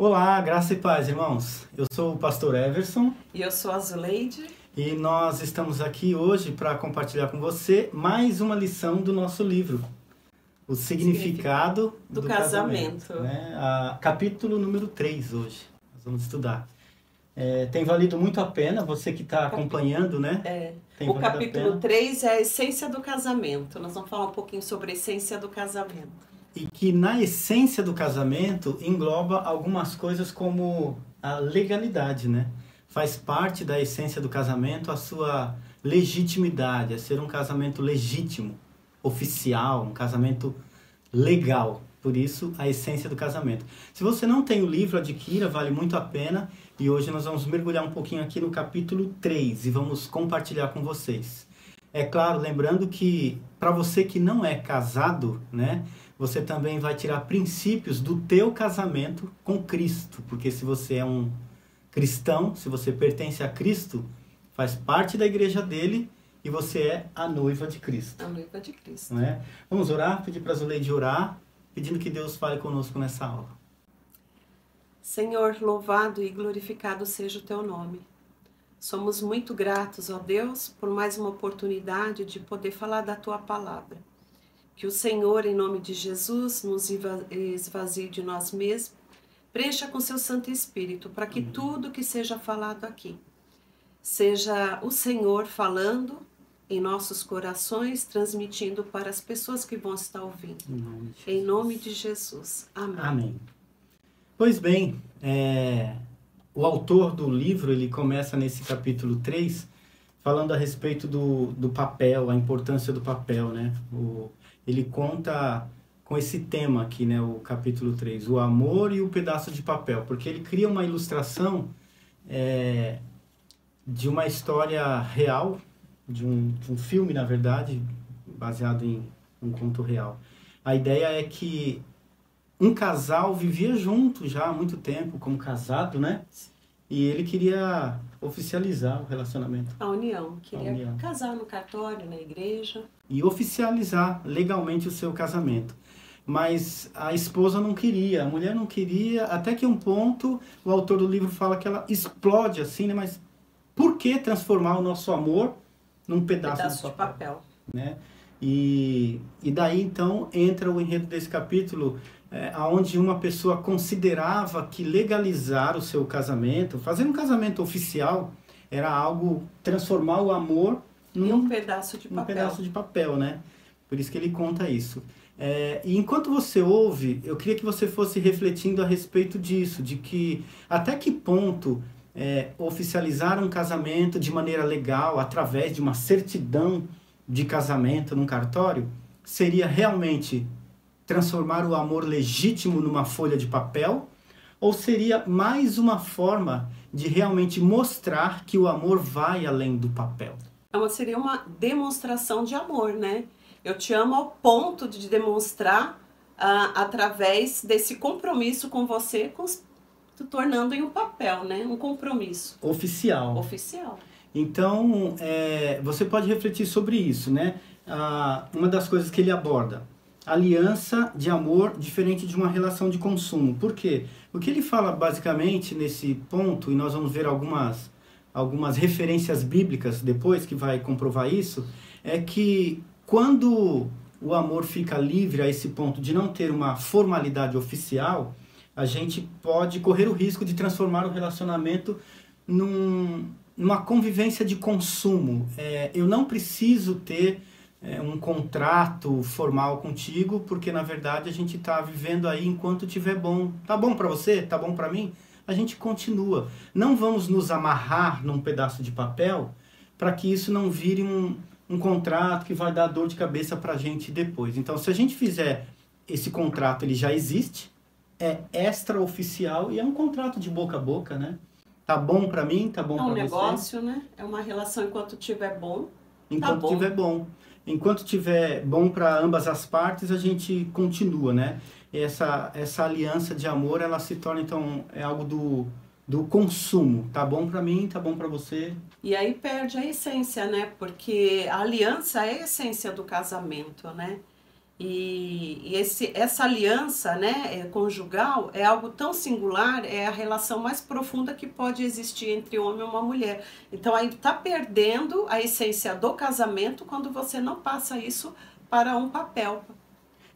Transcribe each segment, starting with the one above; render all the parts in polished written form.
Olá, graça e paz, irmãos. Eu sou o pastor Everson E eu sou a Zuleide. e nós estamos aqui hoje para compartilhar com você mais uma lição do nosso livro, O Significado do do Casamento. né? Capítulo número 3 hoje, nós vamos estudar. Tem valido muito a pena, você que está acompanhando, né? Tem O valido a capítulo pena. 3 é a essência do casamento. Nós vamos falar um pouquinho sobre a essência do casamento. E que na essência do casamento engloba algumas coisas como a legalidade, né? Faz parte da essência do casamento a sua legitimidade, a ser um casamento legítimo, oficial, um casamento legal. Por isso, a essência do casamento. Se você não tem o livro, adquira, vale muito a pena. E hoje nós vamos mergulhar um pouquinho aqui no capítulo 3 e vamos compartilhar com vocês. É claro, lembrando que para você que não é casado, né, você também vai tirar princípios do teu casamento com Cristo. Porque se você é um cristão, se você pertence a Cristo, faz parte da igreja dele e você é a noiva de Cristo. A noiva de Cristo. Não é? Vamos orar, pedir para a Zuleide orar, pedindo que Deus fale conosco nessa aula. Senhor, louvado e glorificado seja o teu nome. Somos muito gratos, ó Deus, por mais uma oportunidade de poder falar da tua palavra. Que o Senhor, em nome de Jesus, nos esvazie de nós mesmos, preencha com seu Santo Espírito, para que tudo que seja falado aqui seja o Senhor falando em nossos corações, transmitindo para as pessoas que vão estar ouvindo. Em nome de Jesus. Amém. Amém. Pois bem, o autor do livro, ele começa nesse capítulo 3, falando a respeito do papel, a importância do papel, né? Ele conta com esse tema aqui, né? O capítulo 3, o amor e o pedaço de papel, porque ele cria uma ilustração de uma história real, de um filme, na verdade, baseado em um conto real. A ideia é que um casal vivia junto já há muito tempo, como casado, né? E ele queria oficializar o relacionamento. A união. Queria união. Casar no cartório, na igreja. E oficializar legalmente o seu casamento. Mas a esposa não queria, a mulher não queria, até que um ponto o autor do livro fala que ela explode assim, né? Mas por que transformar o nosso amor num pedaço de papel? Né? E daí então entra o enredo desse capítulo, onde uma pessoa considerava que legalizar o seu casamento, fazer um casamento oficial, era algo, transformar o amor num pedaço de papel. Um pedaço de papel, né? Por isso que ele conta isso. E enquanto você ouve, eu queria que você fosse refletindo a respeito disso, de que até que ponto oficializar um casamento de maneira legal, através de uma certidão de casamento num cartório, seria realmente transformar o amor legítimo numa folha de papel? Ou seria mais uma forma de realmente mostrar que o amor vai além do papel? Seria uma demonstração de amor, né? Eu te amo ao ponto de demonstrar através desse compromisso com você, se tornando em um papel, né? Um compromisso. Oficial. Oficial. Então, você pode refletir sobre isso, né? Uma das coisas que ele aborda, aliança de amor diferente de uma relação de consumo. Por quê? O que ele fala basicamente nesse ponto, e nós vamos ver algumas referências bíblicas depois que vai comprovar isso, é que quando o amor fica livre a esse ponto de não ter uma formalidade oficial, a gente pode correr o risco de transformar o relacionamento numa convivência de consumo. Eu não preciso ter um contrato formal contigo, porque na verdade a gente está vivendo aí enquanto tiver bom. Tá bom para você? Tá bom para mim? A gente continua. Não vamos nos amarrar num pedaço de papel para que isso não vire um contrato que vai dar dor de cabeça para a gente depois. Então, se a gente fizer esse contrato, ele já existe, é extraoficial e é um contrato de boca a boca, né? Tá bom para mim, tá bom para você. É um negócio, né? É uma relação enquanto tiver bom. Enquanto tiver bom. Enquanto tiver bom para ambas as partes, a gente continua, né? E essa aliança de amor, ela se torna, então, algo do consumo. Tá bom para mim, tá bom para você. E aí perde a essência, né? Porque a aliança é a essência do casamento, né? Essa aliança, né, conjugal é algo tão singular, é a relação mais profunda que pode existir entre homem e uma mulher. Então aí está perdendo a essência do casamento quando você não passa isso para um papel.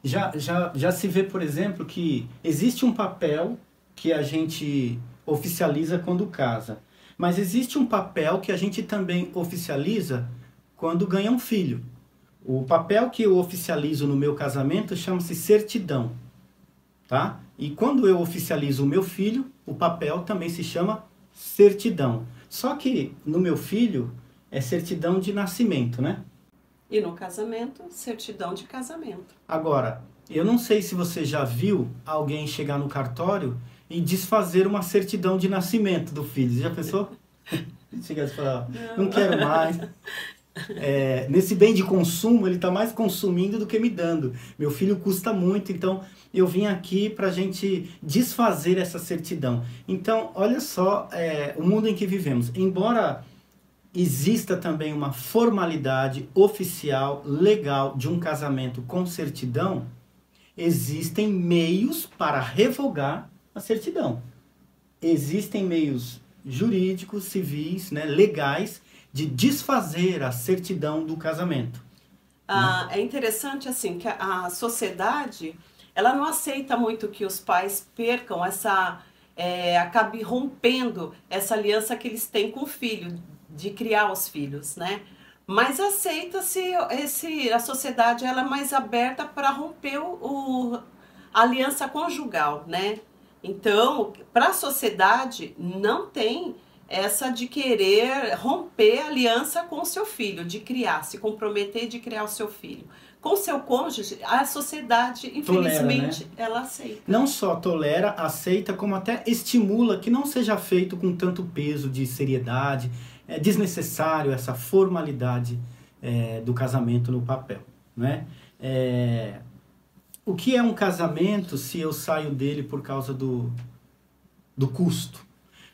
Já se vê, por exemplo, que existe um papel que a gente oficializa quando casa, mas existe um papel que a gente também oficializa quando ganha um filho. O papel que eu oficializo no meu casamento chama-se certidão, tá? E quando eu oficializo o meu filho, o papel também se chama certidão. Só que no meu filho é certidão de nascimento, né? E no casamento, certidão de casamento. Agora, eu não sei se você já viu alguém chegar no cartório e desfazer uma certidão de nascimento do filho. Já pensou? Chegar e falar, não quero mais. Nesse bem de consumo, ele está mais consumindo do que me dando. Meu filho custa muito, então eu vim aqui para a gente desfazer essa certidão. Então, olha só o mundo em que vivemos. Embora exista também uma formalidade oficial, legal, de um casamento com certidão, existem meios para revogar a certidão. Existem meios jurídicos, civis, né, legais, de desfazer a certidão do casamento. É interessante assim que a sociedade ela não aceita muito que os pais percam acabe rompendo essa aliança que eles têm com o filho, de criar os filhos, né? Mas aceita-se a sociedade ela é mais aberta para romper a aliança conjugal, né? Então, para a sociedade não tem essa de querer romper a aliança com o seu filho, de criar, se comprometer de criar o seu filho. Com o seu cônjuge, a sociedade, infelizmente, tolera, né? Ela aceita. Não só tolera, aceita, como até estimula que não seja feito com tanto peso de seriedade. É desnecessário essa formalidade do casamento no papel, né? O que é um casamento se eu saio dele por causa do custo?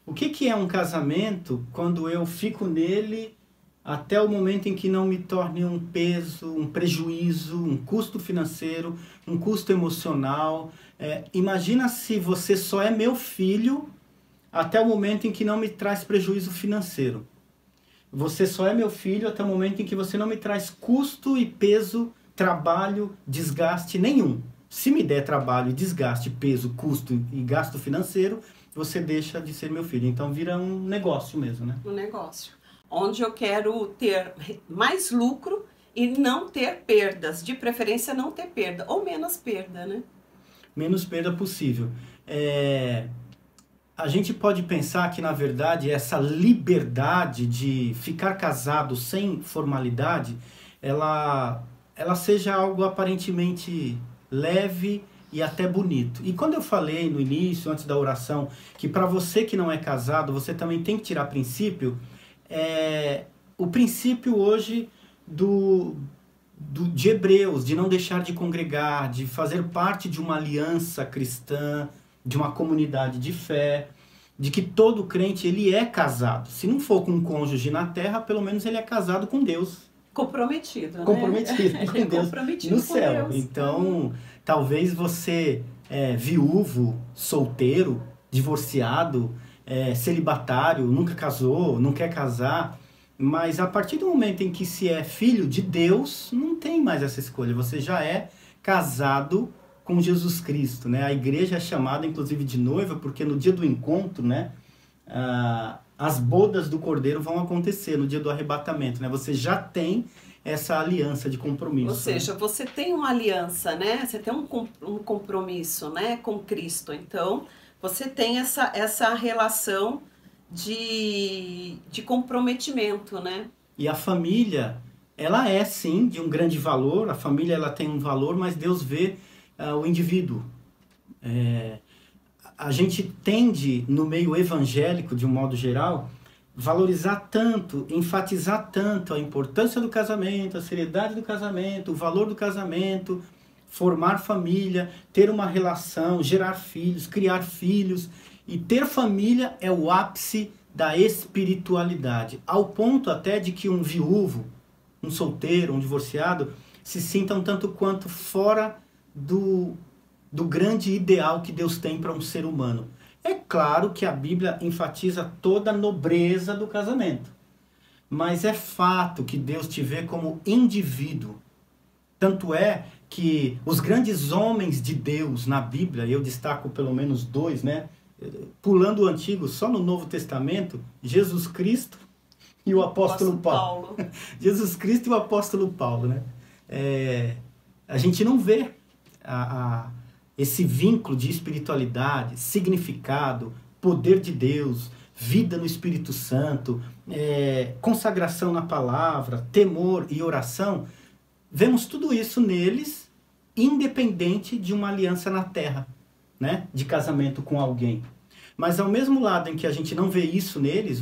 O que é um casamento quando eu fico nele até o momento em que não me torne um peso, um prejuízo, um custo financeiro, um custo emocional? Imagina se você só é meu filho até o momento em que não me traz prejuízo financeiro. Você só é meu filho até o momento em que você não me traz custo e peso, trabalho, desgaste nenhum. Se me der trabalho, desgaste, peso, custo e gasto financeiro, você deixa de ser meu filho. Então vira um negócio mesmo, né? Um negócio. Onde eu quero ter mais lucro e não ter perdas. De preferência não ter perda. Ou menos perda, né? Menos perda possível. A gente pode pensar que, na verdade, essa liberdade de ficar casado sem formalidade, ela seja algo aparentemente leve e até bonito. E quando eu falei no início, antes da oração, que para você que não é casado, você também tem que tirar princípio, o princípio hoje de Hebreus, de não deixar de congregar, de fazer parte de uma aliança cristã, de uma comunidade de fé, de que todo crente ele é casado. Se não for com um cônjuge na terra, pelo menos ele é casado com Deus. Comprometido, né? Comprometido com Deus comprometido no com céu. Deus. Então, talvez você viúvo, solteiro, divorciado, celibatário, nunca casou, não quer casar, mas a partir do momento em que se é filho de Deus, não tem mais essa escolha. Você já é casado com Jesus Cristo, né? A igreja é chamada, inclusive, de noiva, porque no dia do encontro, né, as bodas do Cordeiro vão acontecer no dia do arrebatamento, né? Você já tem essa aliança de compromisso. Ou seja, né? Você tem uma aliança, né? Você tem um compromisso, né, com Cristo. Então, você tem essa relação de comprometimento, né? E a família, ela é sim de um grande valor. A família ela tem um valor, mas Deus vê o indivíduo. A gente tende, no meio evangélico, de um modo geral, valorizar tanto, enfatizar tanto a importância do casamento, a seriedade do casamento, o valor do casamento, formar família, ter uma relação, gerar filhos, criar filhos. E ter família é o ápice da espiritualidade, ao ponto até de que um viúvo, um solteiro, um divorciado, se sintam tanto quanto fora do grande ideal que Deus tem para um ser humano. É claro que a Bíblia enfatiza toda a nobreza do casamento, mas é fato que Deus te vê como indivíduo. Tanto é que os grandes homens de Deus na Bíblia, eu destaco pelo menos 2, né? Pulando o Antigo, só no Novo Testamento, Jesus Cristo e o apóstolo Paulo. Jesus Cristo e o apóstolo Paulo, né? A gente não vê esse vínculo de espiritualidade, significado, poder de Deus, vida no Espírito Santo, consagração na palavra, temor e oração. Vemos tudo isso neles, independente de uma aliança na terra, né? De casamento com alguém. Mas ao mesmo lado em que a gente não vê isso neles,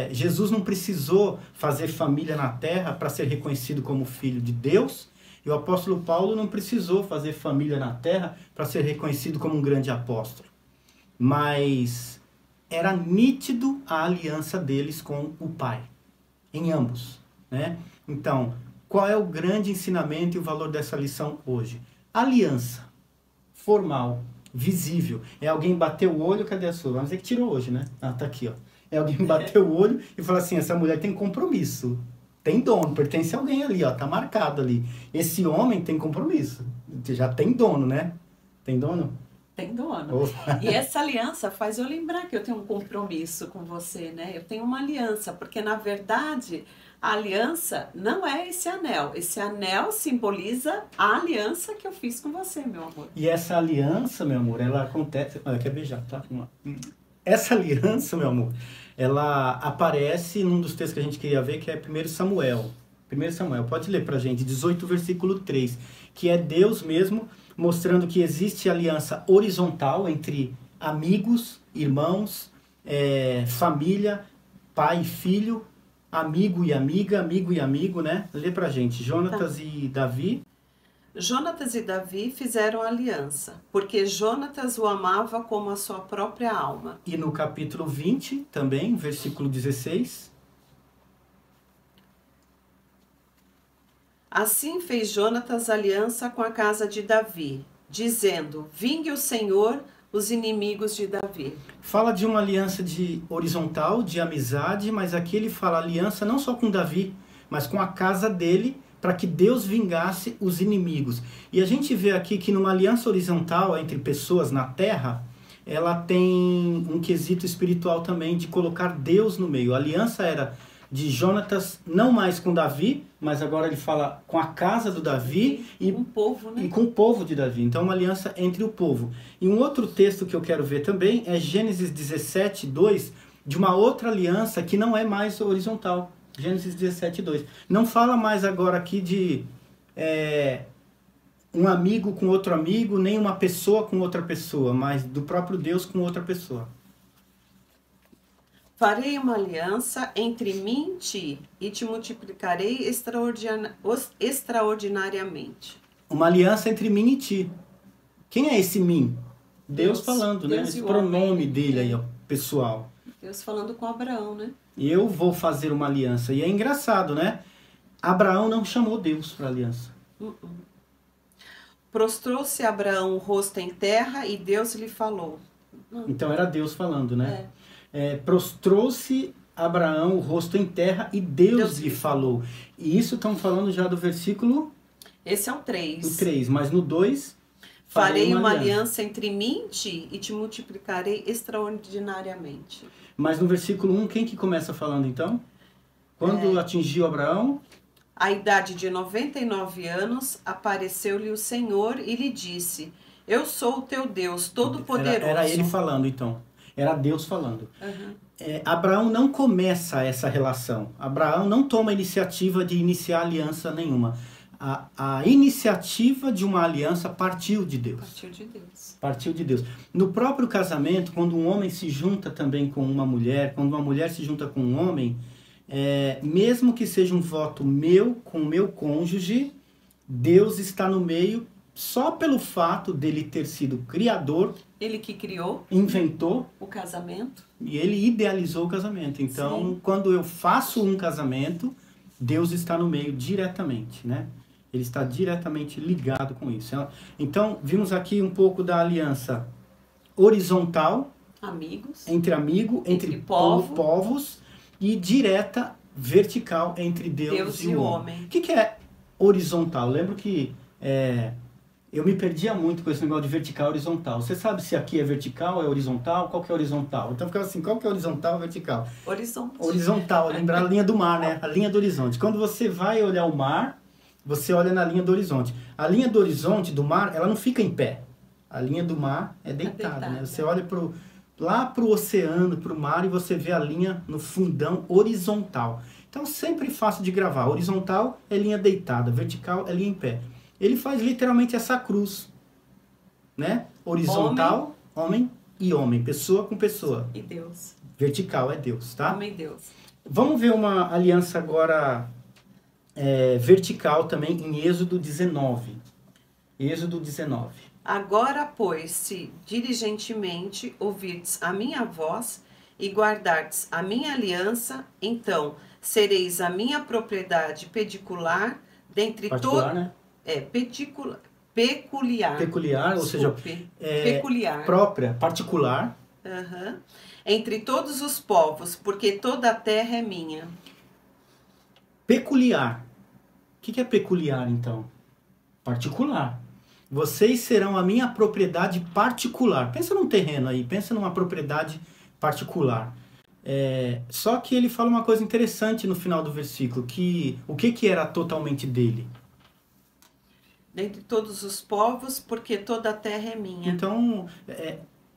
Jesus não precisou fazer família na terra para ser reconhecido como filho de Deus, e o apóstolo Paulo não precisou fazer família na terra para ser reconhecido como um grande apóstolo. Mas era nítido a aliança deles com o Pai, em ambos, né? Então, qual é o grande ensinamento e o valor dessa lição hoje? Aliança formal, visível. É alguém bater o olho, cadê a sua? Vamos dizer que tirou hoje, né? Ah, tá aqui, ó. É alguém bater o olho e falar assim, essa mulher tem compromisso, tem dono, pertence a alguém ali, ó, tá marcado ali. Esse homem tem compromisso, já tem dono, né? Tem dono? Tem dono. E essa aliança faz eu lembrar que eu tenho um compromisso com você, né? Eu tenho uma aliança, porque na verdade a aliança não é esse anel. Esse anel simboliza a aliança que eu fiz com você, meu amor. E essa aliança, meu amor, ela acontece... Olha, quer beijar, tá? Essa aliança, meu amor, ela aparece num dos textos que a gente queria ver, que é 1 Samuel. 1 Samuel, pode ler pra gente, 18, versículo 3, que é Deus mesmo mostrando que existe aliança horizontal entre amigos, irmãos, família, pai e filho, amigo e amigo, né? Lê pra gente, Jonatas e Davi. Jonatas e Davi fizeram aliança, porque Jonatas o amava como a sua própria alma. E no capítulo 20, também, versículo 16. Assim fez Jonatas aliança com a casa de Davi, dizendo, vingue o Senhor os inimigos de Davi. Fala de uma aliança de horizontal, de amizade, mas aqui ele fala aliança não só com Davi, mas com a casa dele, para que Deus vingasse os inimigos. E a gente vê aqui que numa aliança horizontal entre pessoas na terra, ela tem um quesito espiritual também de colocar Deus no meio. A aliança era de Jonatas, não mais com Davi, mas agora ele fala com a casa do Davi e com o povo, né? E com o povo de Davi. Então, uma aliança entre o povo. E um outro texto que eu quero ver também é Gênesis 17, 2, de uma outra aliança que não é mais horizontal. Gênesis 17, 2. Não fala mais agora aqui de um amigo com outro amigo, nem uma pessoa com outra pessoa, mas do próprio Deus com outra pessoa. Farei uma aliança entre mim e ti, e te multiplicarei extraordinariamente. Uma aliança entre mim e ti. Quem é esse mim? Deus falando, Deus, né? Esse pronome dele aí, ó, pessoal. Deus falando com Abraão, né? Eu vou fazer uma aliança. E é engraçado, né? Abraão não chamou Deus para aliança. Prostrou-se Abraão o rosto em terra e Deus lhe falou. Então era Deus falando, né? Prostrou-se Abraão o rosto em terra e Deus lhe falou. E isso estão falando já do versículo... Esse é o 3. O 3, mas no 2... Farei uma aliança entre mim e ti e te multiplicarei extraordinariamente. Mas no versículo 1, quem que começa falando então? Quando atingiu Abraão... A idade de 99 anos, apareceu-lhe o Senhor e lhe disse, eu sou o teu Deus Todo-Poderoso. Era ele falando então. Era Deus falando. Abraão não começa essa relação. Abraão não toma iniciativa de iniciar aliança nenhuma. A iniciativa de uma aliança partiu de Deus. Partiu de Deus. Partiu de Deus. No próprio casamento, quando um homem se junta também com uma mulher, quando uma mulher se junta com um homem, mesmo que seja um voto meu com o meu cônjuge, Deus está no meio só pelo fato dele ter sido criador. Ele que criou, inventou o casamento. E ele idealizou o casamento. Então, quando eu faço um casamento, Deus está no meio diretamente, né? Ele está diretamente ligado com isso. Então, vimos aqui um pouco da aliança horizontal, amigos, entre povos, e direta, vertical, entre Deus e o homem. O que é horizontal? Lembro que eu me perdia muito com esse negócio de vertical e horizontal. Você sabe se aqui é vertical, é horizontal? Qual que é horizontal? Então ficava assim, qual que é horizontal ou vertical? Horizontal, lembrar a linha do mar, né? A linha do horizonte. Quando você vai olhar o mar, você olha na linha do horizonte. A linha do horizonte do mar, ela não fica em pé. A linha do mar é deitada, né? Você olha lá para o oceano, para o mar, e você vê a linha no fundão horizontal. Então, sempre fácil de gravar. Horizontal é linha deitada, vertical é linha em pé. Ele faz literalmente essa cruz, né? Horizontal, homem e homem, pessoa com pessoa. E Deus. Vertical é Deus, tá? Homem e Deus. Vamos ver uma aliança agora vertical também em Êxodo 19. Êxodo 19. Agora, pois, se diligentemente ouvirdes a minha voz e guardardes a minha aliança, então sereis a minha propriedade pedicular dentre todos... né? Peculiar. Peculiar, ou seja, peculiar. Própria, particular. Uhum. Entre todos os povos, porque toda a terra é minha. Peculiar. O que é peculiar, então? Particular. Vocês serão a minha propriedade particular. Pensa num terreno aí, pensa numa propriedade particular. Só que ele fala uma coisa interessante no final do versículo, que o que era totalmente dele? Dentre todos os povos, porque toda a terra é minha. Então,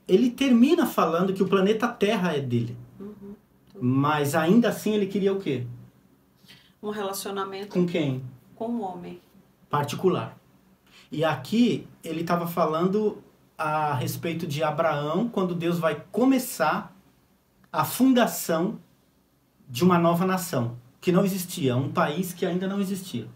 ele termina falando que o planeta Terra é dele. Uhum. Mas ainda assim ele queria o quê? Um relacionamento. Com quem? Com o homem. Particular. E aqui ele estava falando a respeito de Abraão, quando Deus vai começar a fundação de uma nova nação, que não existia, um país que ainda não existia,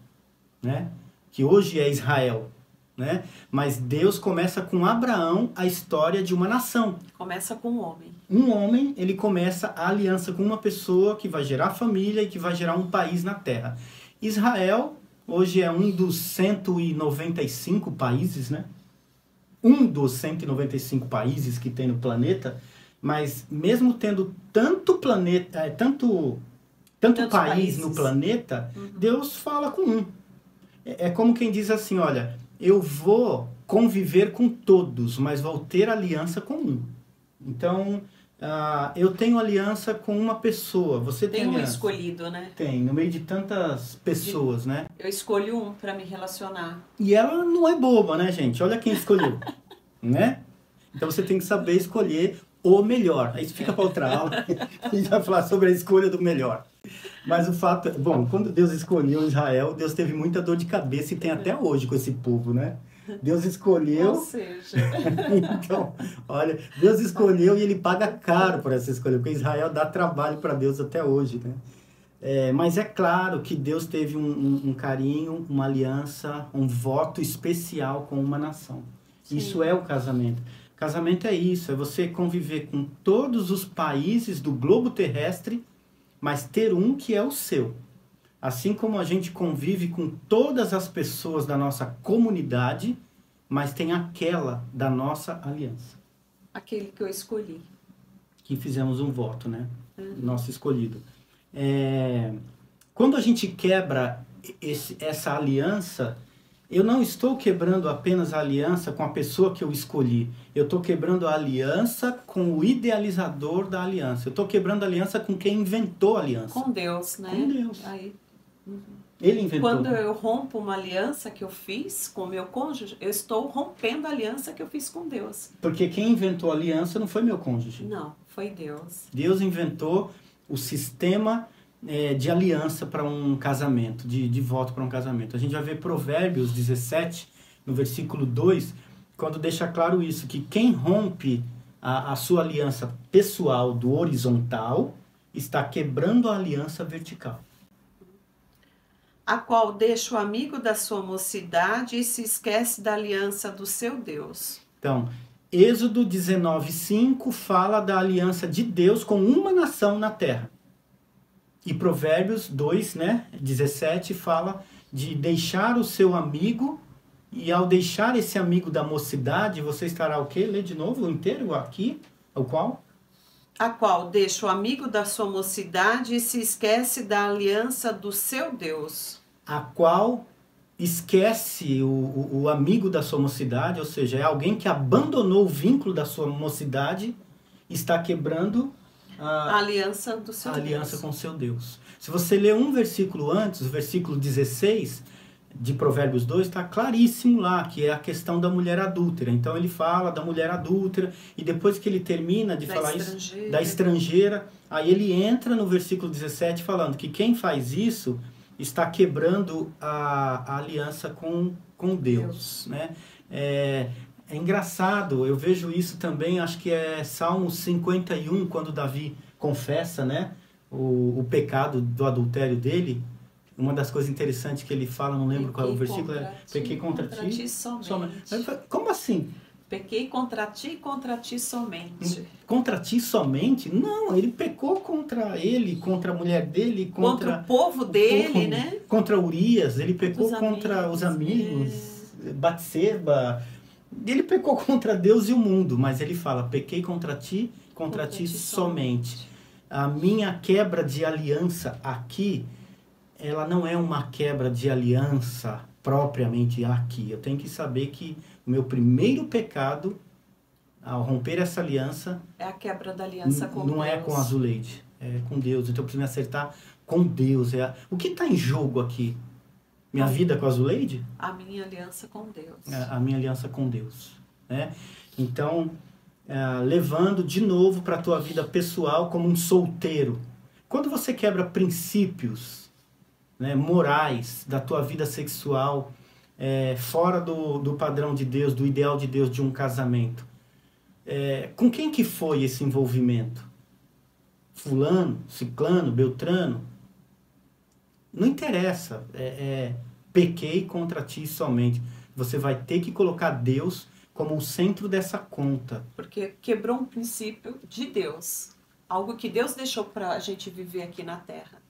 né? Que hoje é Israel, né? Mas Deus começa com Abraão a história de uma nação. Começa com o homem. Um homem, ele começa a aliança com uma pessoa que vai gerar família e que vai gerar um país na terra. Israel hoje é um dos 195 países, né? Um dos 195 países que tem no planeta, mas mesmo tendo tanto planeta, tanto país no planeta, Deus fala com um. É como quem diz assim, olha, eu vou conviver com todos, mas vou ter aliança com um. Então, eu tenho aliança com uma pessoa, você tem aliança? Tem um escolhido, né? Tem, no meio de tantas pessoas, né? Eu escolho um para me relacionar. E ela não é boba, né, gente? Olha quem escolheu, né? Então você tem que saber escolher o melhor. Aí isso fica para outra aula, a gente vai falar sobre a escolha do melhor. Mas o fato é, bom, quando Deus escolheu Israel, Deus teve muita dor de cabeça e tem até hoje com esse povo, né? Deus escolheu... Ou seja... Então, olha, Deus escolheu e ele paga caro por essa escolha, porque Israel dá trabalho para Deus até hoje, né? Mas é claro que Deus teve um carinho, uma aliança, um voto especial com uma nação. Sim. Isso é o casamento. Casamento é isso, é você conviver com todos os países do globo terrestre, mas ter um que é o seu. Assim como a gente convive com todas as pessoas da nossa comunidade, mas tem aquela da nossa aliança. Aquele que eu escolhi. Que fizemos um voto, né? Nosso escolhido. Quando a gente quebra essa aliança, eu não estou quebrando apenas a aliança com a pessoa que eu escolhi. Eu estou quebrando a aliança com o idealizador da aliança. Eu estou quebrando a aliança com quem inventou a aliança. Com Deus, né? Com Deus. Aí, Ele inventou. Quando eu rompo uma aliança que eu fiz com o meu cônjuge, eu estou rompendo a aliança que eu fiz com Deus. Porque quem inventou a aliança não foi meu cônjuge. Não, foi Deus. Deus inventou o sistema de aliança para um casamento, de voto para um casamento. A gente vai ver Provérbios 17, no versículo 2, quando deixa claro isso, que quem rompe a sua aliança pessoal do horizontal está quebrando a aliança vertical. A qual deixa o amigo da sua mocidade e se esquece da aliança do seu Deus. Então, Êxodo 19:5 fala da aliança de Deus com uma nação na terra. E Provérbios 2, né, 17 fala de deixar o seu amigo, e ao deixar esse amigo da mocidade, você estará o quê? Lê de novo o inteiro aqui, o qual? A qual deixa o amigo da sua mocidade e se esquece da aliança do seu Deus. A qual esquece o amigo da sua mocidade, ou seja, é alguém que abandonou o vínculo da sua mocidade, está quebrando a aliança do seu Deus. Aliança com o seu Deus. Se você ler um versículo antes, o versículo 16 de Provérbios 2, está claríssimo lá, que é a questão da mulher adúltera. Então ele fala da mulher adúltera, e depois que ele termina de falar isso, da estrangeira, aí ele entra no versículo 17 falando que quem faz isso está quebrando a aliança com Deus. Né? É engraçado, eu vejo isso também, acho que é Salmo 51, quando Davi confessa, né, o pecado do adultério dele. Uma das coisas interessantes que ele fala, não lembro qual é o versículo, pequei contra ti somente. Como assim? Pequei contra ti e contra ti somente. Contra ti somente? Não, ele pecou contra ele, contra a mulher dele, contra o povo dele, né? Contra Urias, ele pecou contra os amigos, Batseba. Ele pecou contra Deus e o mundo, mas ele fala, pequei contra ti somente. A minha quebra de aliança aqui, ela não é uma quebra de aliança propriamente aqui. Eu tenho que saber que o meu primeiro pecado, ao romper essa aliança... É a quebra da aliança com Deus. Não é com a Zuleide, é com Deus. Então eu preciso me acertar com Deus. O que está em jogo aqui? Minha vida com a Zuleide? A minha aliança com Deus. A minha aliança com Deus. Né? Então, levando de novo para a tua vida pessoal como um solteiro. Quando você quebra princípios, né, morais da tua vida sexual, fora do padrão de Deus, do ideal de Deus de um casamento, com quem que foi esse envolvimento? Fulano, ciclano, beltrano? Não interessa. Pequei contra ti somente. Você vai ter que colocar Deus como o centro dessa conta. Porque quebrou um princípio de Deus. Algo que Deus deixou para a gente viver aqui na Terra.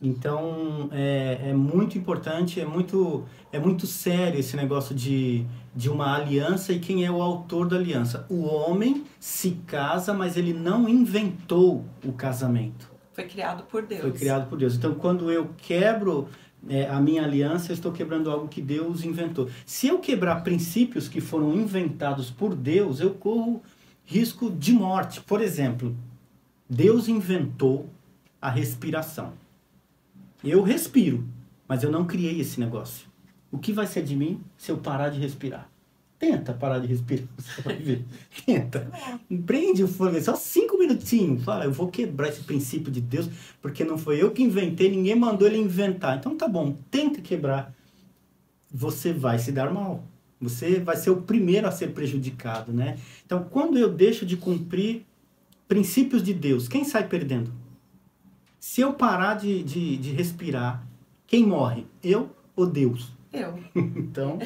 Então, é muito importante, é muito sério esse negócio de uma aliança e quem é o autor da aliança. O homem se casa, mas ele não inventou o casamento. Foi criado por Deus. Foi criado por Deus. Então, quando eu quebro a minha aliança, eu estou quebrando algo que Deus inventou. Se eu quebrar princípios que foram inventados por Deus, eu corro risco de morte. Por exemplo, Deus inventou a respiração. Eu respiro, mas eu não criei esse negócio. O que vai ser de mim se eu parar de respirar? Tenta parar de respirar, você vai ver. Tenta. Prende o fôlego, só 5 minutinhos. Fala, eu vou quebrar esse princípio de Deus, porque não foi eu que inventei, ninguém mandou ele inventar. Então tá bom, tenta quebrar. Você vai se dar mal. Você vai ser o primeiro a ser prejudicado, né? Então, quando eu deixo de cumprir princípios de Deus, quem sai perdendo? Se eu parar de respirar, quem morre? Eu ou Deus? Eu. Então,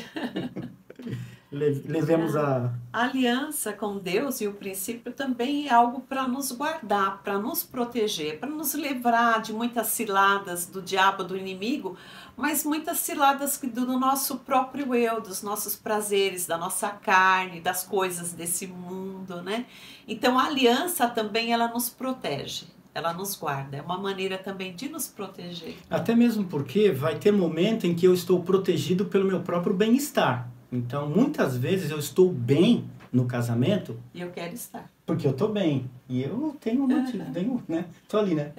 levemos a aliança com Deus e o princípio também é algo para nos guardar, para nos proteger, para nos livrar de muitas ciladas do diabo, do inimigo, mas muitas ciladas do nosso próprio eu, dos nossos prazeres, da nossa carne, das coisas desse mundo, né? Então a aliança também ela nos protege. Ela nos guarda, é uma maneira também de nos proteger. Até mesmo porque vai ter momento em que eu estou protegido pelo meu próprio bem-estar. Então, muitas vezes eu estou bem no casamento. E eu quero estar. Porque eu estou bem. E eu tenho um motivo, né? Estou ali, né?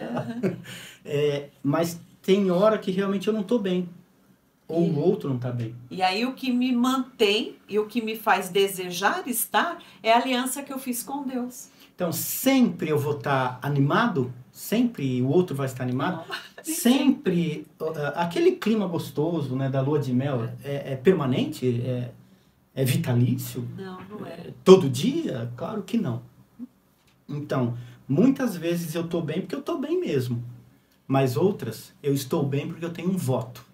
Mas tem hora que realmente eu não estou bem. Ou o outro não está bem. E aí o que me mantém e o que me faz desejar estar é a aliança que eu fiz com Deus. Então, sempre eu vou estar animado, sempre o outro vai estar animado, sempre aquele clima gostoso, né, da lua de mel é permanente, é vitalício? Não, não é. Todo dia? Claro que não. Então, muitas vezes eu estou bem porque eu estou bem mesmo, mas outras eu estou bem porque eu tenho um voto.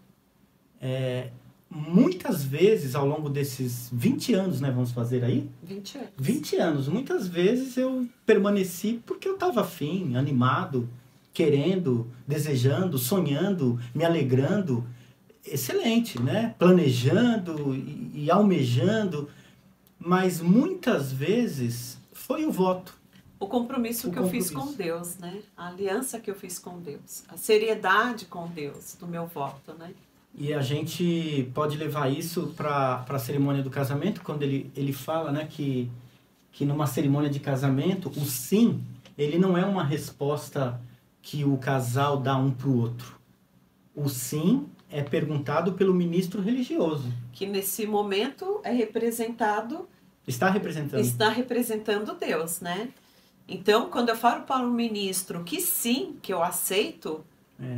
Muitas vezes, ao longo desses 20 anos, né, vamos fazer aí? 20 anos. 20 anos. Muitas vezes eu permaneci porque eu estava afim, animado, querendo, desejando, sonhando, me alegrando. excelente, né? Planejando e almejando, mas muitas vezes foi o voto. O compromisso que eu fiz com Deus, né? A aliança que eu fiz com Deus. A seriedade com Deus do meu voto, né? E a gente pode levar isso para a cerimônia do casamento, quando ele fala, né, que numa cerimônia de casamento, o sim, ele não é uma resposta que o casal dá um para o outro. O sim é perguntado pelo ministro religioso. Que nesse momento é representado... Está representando. Está representando Deus, né? Então, quando eu falo para o ministro que sim, que eu aceito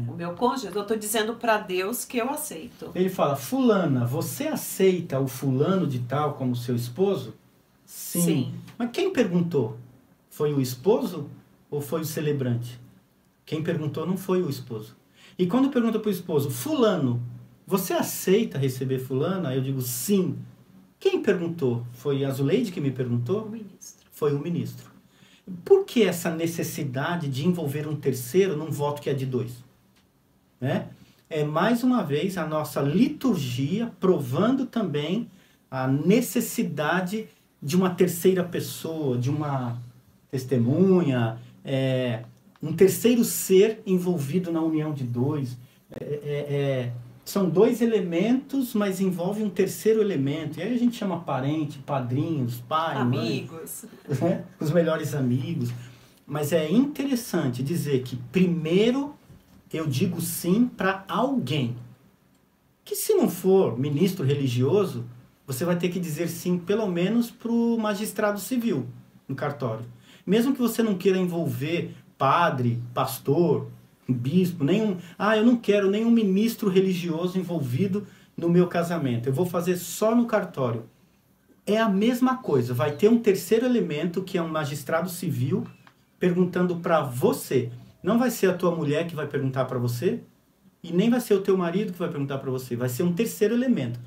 o meu cônjuge, eu estou dizendo para Deus que eu aceito. Ele fala, fulana, você aceita o fulano de tal como seu esposo? Sim. Sim. Mas quem perguntou? Foi o esposo ou foi o celebrante? Quem perguntou não foi o esposo. E quando pergunta para o esposo, fulano, você aceita receber fulana? Eu digo, sim. Quem perguntou? Foi a Zuleide que me perguntou? O ministro. Foi o ministro. Por que essa necessidade de envolver um terceiro num voto que é de dois? Né? É mais uma vez a nossa liturgia provando também a necessidade de uma terceira pessoa, de uma testemunha, um terceiro ser envolvido na união de dois. São dois elementos, mas envolve um terceiro elemento. E aí a gente chama parente, padrinhos, pai, amigos, mãe, né? Os melhores amigos. Mas é interessante dizer que primeiro eu digo sim para alguém. Que se não for ministro religioso, você vai ter que dizer sim pelo menos para o magistrado civil no cartório. Mesmo que você não queira envolver padre, pastor, bispo, eu não quero nenhum ministro religioso envolvido no meu casamento. Eu vou fazer só no cartório. É a mesma coisa. Vai ter um terceiro elemento, que é um magistrado civil, perguntando para você. Não vai ser a tua mulher que vai perguntar para você, e nem vai ser o teu marido que vai perguntar para você. Vai ser um terceiro elemento.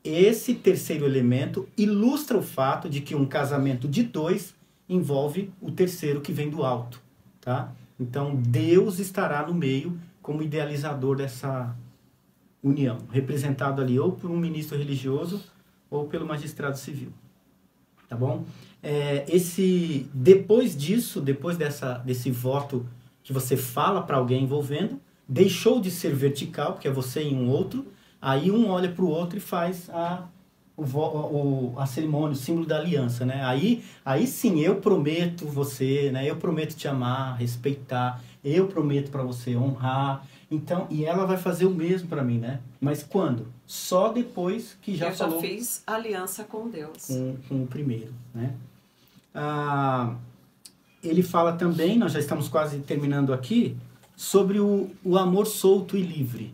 Esse terceiro elemento ilustra o fato de que um casamento de dois envolve o terceiro que vem do alto, tá? Então, Deus estará no meio como idealizador dessa união, representado ali ou por um ministro religioso ou pelo magistrado civil, tá bom? Depois disso, depois desse voto que você fala para alguém envolvendo, deixou de ser vertical, porque é você e um outro, aí um olha para o outro e faz a cerimônia, o símbolo da aliança, né? Aí sim, eu prometo você, né? Eu prometo te amar, respeitar, eu prometo para você honrar. Então, e ela vai fazer o mesmo para mim, né? Mas quando? Só depois que já falou... Eu já fiz aliança com Deus. Com o primeiro, né? Ele fala também, nós já estamos quase terminando aqui, sobre o amor solto e livre.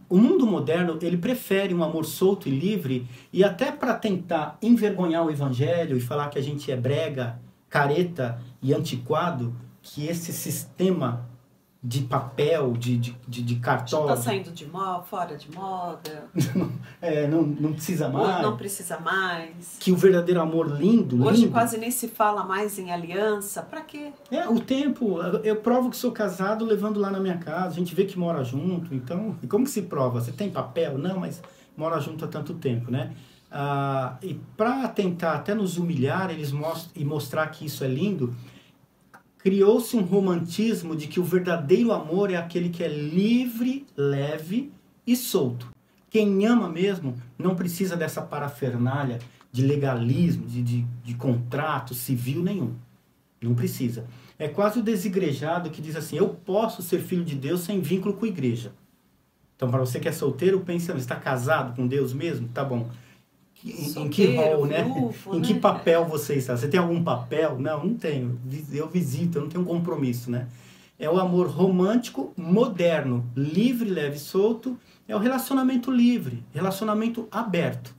O mundo moderno, ele prefere um amor solto e livre, e até para tentar envergonhar o evangelho e falar que a gente é brega, careta e antiquado, que esse sistema de papel, de cartório... Já está saindo de moda, fora de moda. Não precisa mais. Não precisa mais. Que o verdadeiro amor lindo... Hoje quase nem se fala mais em aliança. Para quê? O tempo. Eu provo que sou casado levando lá na minha casa. A gente vê que mora junto. Então, e como que se prova? Você tem papel? Não, mas mora junto há tanto tempo, né? E para tentar até nos humilhar e mostrar que isso é lindo... Criou-se um romantismo de que o verdadeiro amor é aquele que é livre, leve e solto. Quem ama mesmo não precisa dessa parafernália de legalismo, de contrato civil nenhum. Não precisa. É quase o desigrejado que diz assim, eu posso ser filho de Deus sem vínculo com a igreja. Então, para você que é solteiro, pensa, você está casado com Deus mesmo? Tá bom. Em que rol, né? Em que papel você está? Você tem algum papel? Não tenho. Eu visito, eu não tenho um compromisso, né? É o amor romântico, moderno, livre, leve e solto. É o relacionamento livre, relacionamento aberto.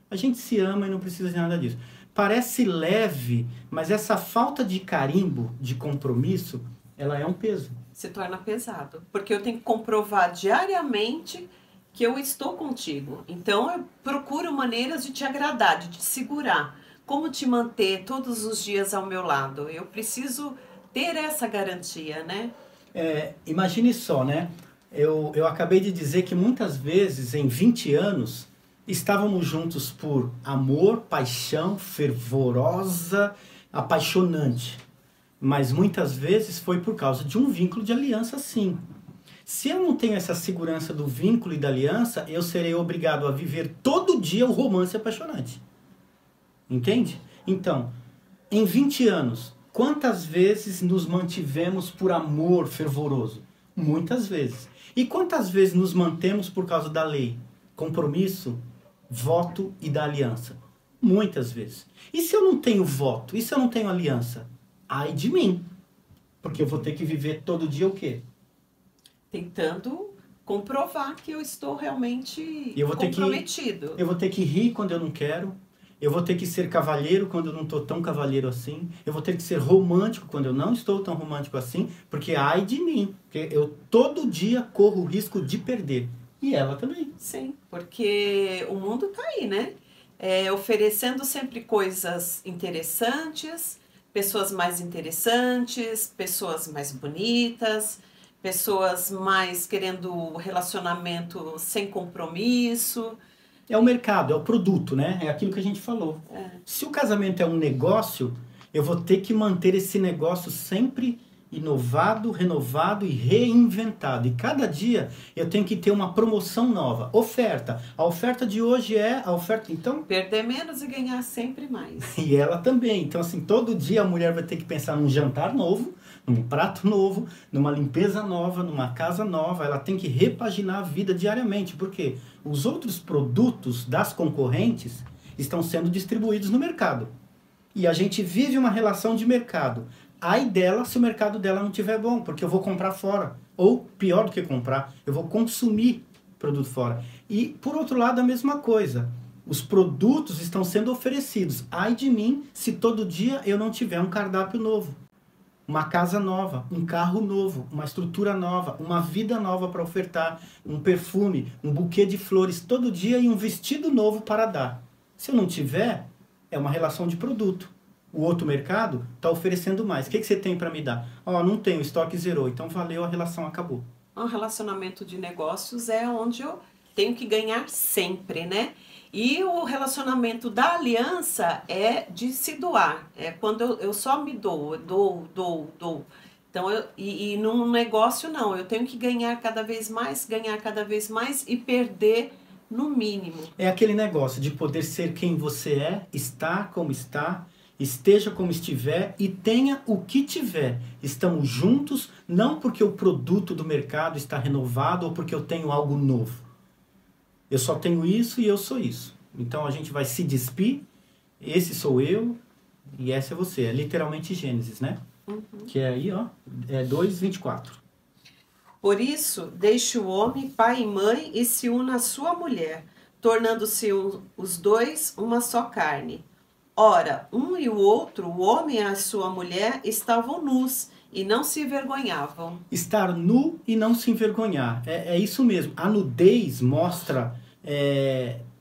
A gente se ama e não precisa de nada disso. Parece leve, mas essa falta de carimbo, de compromisso, ela é um peso. Se torna pesado. Porque eu tenho que comprovar diariamente que eu estou contigo. Então, eu procuro maneiras de te agradar, de te segurar. Como te manter todos os dias ao meu lado? Eu preciso ter essa garantia, né? Imagine só, né? eu acabei de dizer que muitas vezes, em 20 anos, estávamos juntos por amor, paixão, fervorosa, apaixonante. Mas muitas vezes foi por causa de um vínculo de aliança, sim. Se eu não tenho essa segurança do vínculo e da aliança, eu serei obrigado a viver todo dia o romance apaixonante. Entende? Então, em 20 anos, quantas vezes nos mantivemos por amor fervoroso? Muitas vezes. E quantas vezes nos mantemos por causa da lei? Compromisso, voto e da aliança? Muitas vezes. E se eu não tenho voto? E se eu não tenho aliança? Ai de mim. Porque eu vou ter que viver todo dia o quê? Tentando comprovar que eu estou realmente comprometido. Eu vou ter que rir quando eu não quero. Eu vou ter que ser cavalheiro quando eu não estou tão cavalheiro assim. Eu vou ter que ser romântico quando eu não estou tão romântico assim. Porque ai de mim. Porque eu todo dia corro o risco de perder. E ela também. Sim, porque o mundo está aí, né? Oferecendo sempre coisas interessantes, pessoas mais interessantes, pessoas mais bonitas, pessoas mais querendo relacionamento sem compromisso. É o mercado, é o produto, né? É aquilo que a gente falou. Se o casamento é um negócio, eu vou ter que manter esse negócio sempre inovado, renovado e reinventado. E cada dia eu tenho que ter uma promoção nova. Oferta. A oferta de hoje é a oferta... Então... perder menos e ganhar sempre mais. E ela também. Então, assim, todo dia a mulher vai ter que pensar num jantar novo, num prato novo, numa limpeza nova, numa casa nova. Ela tem que repaginar a vida diariamente. Porque os outros produtos das concorrentes estão sendo distribuídos no mercado. E a gente vive uma relação de mercado. Ai dela se o mercado dela não estiver bom, porque eu vou comprar fora. Ou, pior do que comprar, eu vou consumir produto fora. E, por outro lado, a mesma coisa. Os produtos estão sendo oferecidos. Ai de mim se todo dia eu não tiver um cardápio novo. Uma casa nova, um carro novo, uma estrutura nova, uma vida nova para ofertar, um perfume, um buquê de flores todo dia e um vestido novo para dar. Se eu não tiver, é uma relação de produto. O outro mercado está oferecendo mais. O que você tem para me dar? Não tenho, o estoque zerou. Então valeu, a relação acabou. Um relacionamento de negócios é onde eu tenho que ganhar sempre, né? E o relacionamento da aliança é de se doar. É quando eu só me dou, dou. Então, e num negócio não, eu tenho que ganhar cada vez mais e perder no mínimo. É aquele negócio de poder ser quem você é, estar como está, esteja como estiver e tenha o que tiver. Estamos juntos, não porque o produto do mercado está renovado ou porque eu tenho algo novo. Eu só tenho isso e eu sou isso. Então a gente vai se despir, esse sou eu e essa é você. É literalmente Gênesis, né? Uhum. Que é aí, ó, é 2:24. Por isso, deixe o homem, pai e mãe, e se una à sua mulher, tornando-se os dois uma só carne. Ora, um e o outro, o homem e a sua mulher, estavam nus e não se envergonhavam. Estar nu e não se envergonhar. É isso mesmo. A nudez mostra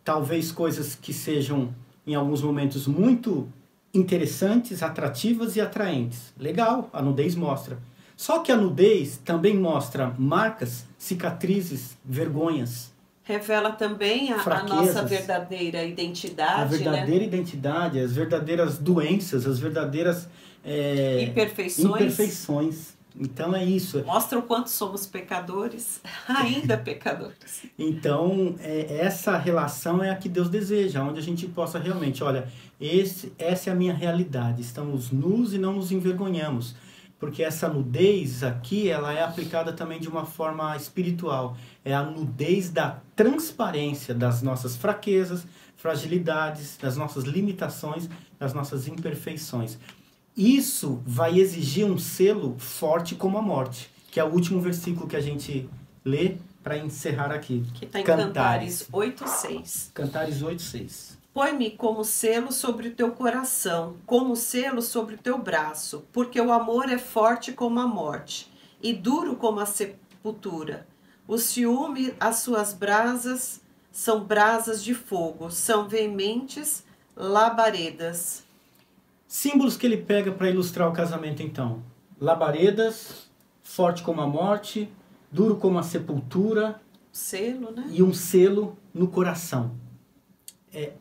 talvez coisas que sejam, em alguns momentos, muito interessantes, atrativas e atraentes. Legal, a nudez mostra. Só que a nudez também mostra marcas, cicatrizes, vergonhas. Revela também a nossa verdadeira identidade. A verdadeira identidade, as verdadeiras doenças, as verdadeiras imperfeições. Então é isso. Mostra o quanto somos pecadores, ainda pecadores. Então essa relação é a que Deus deseja, onde a gente possa realmente, olha, essa é a minha realidade. Estamos nus e não nos envergonhamos. Porque essa nudez aqui, ela é aplicada também de uma forma espiritual. É a nudez da transparência das nossas fraquezas, fragilidades, das nossas limitações, das nossas imperfeições. Isso vai exigir um selo forte como a morte, que é o último versículo que a gente lê para encerrar aqui. Que está em Cantares 8:6. Cantares 8:6. Põe-me como selo sobre o teu coração, como selo sobre o teu braço, porque o amor é forte como a morte, e duro como a sepultura. O ciúme, as suas brasas, são brasas de fogo, são veementes labaredas. Símbolos que ele pega para ilustrar o casamento, então. Labaredas, forte como a morte, duro como a sepultura, Selo, né? e um selo no coração.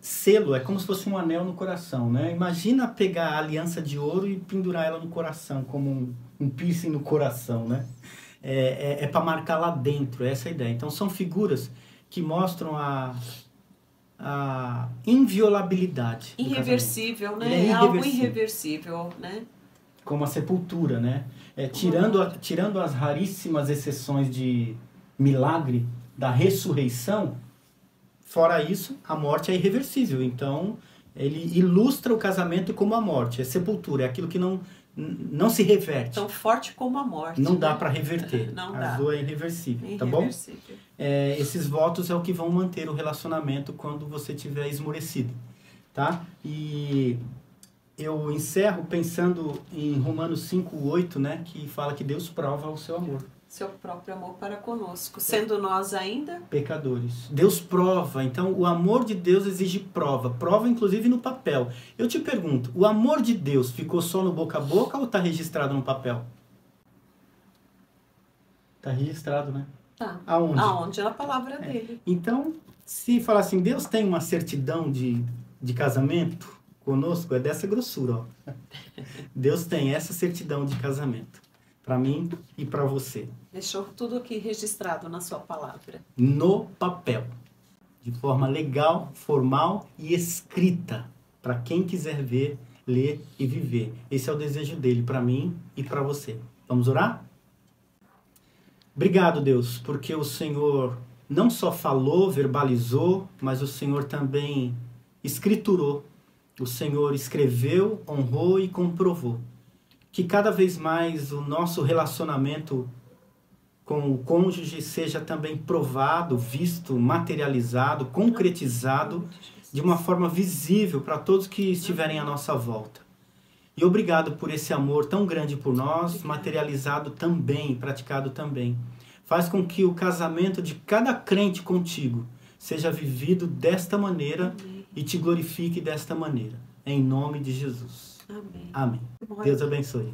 Selo é como se fosse um anel no coração, né? Imagina pegar a aliança de ouro e pendurar ela no coração, como um piercing no coração, né? Para marcar lá dentro, essa é a ideia. Então são figuras que mostram a inviolabilidade. Irreversível, do né? casamento. É algo irreversível, né? Como a sepultura, né? Tirando as raríssimas exceções de milagre da ressurreição, fora isso, a morte é irreversível. Então, ele ilustra o casamento como a morte. É sepultura, é aquilo que não se reverte. Tão forte como a morte. Não dá né? para reverter. Não A dá. dor é irreversível, tá bom? Irreversível. Esses votos é o que vão manter o relacionamento quando você tiver esmorecido, tá? E eu encerro pensando em Romanos 5:8, né? Que fala que Deus prova o seu amor. Seu próprio amor para conosco, sendo nós ainda Pecadores. Deus prova, então o amor de Deus exige prova. Prova inclusive no papel. Eu te pergunto, o amor de Deus ficou só no boca a boca ou está registrado no papel? Está registrado, né? tá. Aonde? Aonde? Na palavra dele. Então, se falar assim, Deus tem uma certidão de casamento conosco, é dessa grossura, ó. Deus tem essa certidão de casamento. Para mim e para você. Deixou tudo aqui registrado na sua palavra. No papel. De forma legal, formal e escrita. Para quem quiser ver, ler e viver. Esse é o desejo dele para mim e para você. Vamos orar? Obrigado, Deus, porque o Senhor não só falou, verbalizou, mas o Senhor também escriturou. O Senhor escreveu, honrou e comprovou. Que cada vez mais o nosso relacionamento com o cônjuge seja também provado, visto, materializado, concretizado de uma forma visível para todos que estiverem à nossa volta. E obrigado por esse amor tão grande por nós, materializado também, praticado também. Faz com que o casamento de cada crente contigo seja vivido desta maneira e te glorifique desta maneira. Em nome de Jesus. Amém. Amém. Deus abençoe.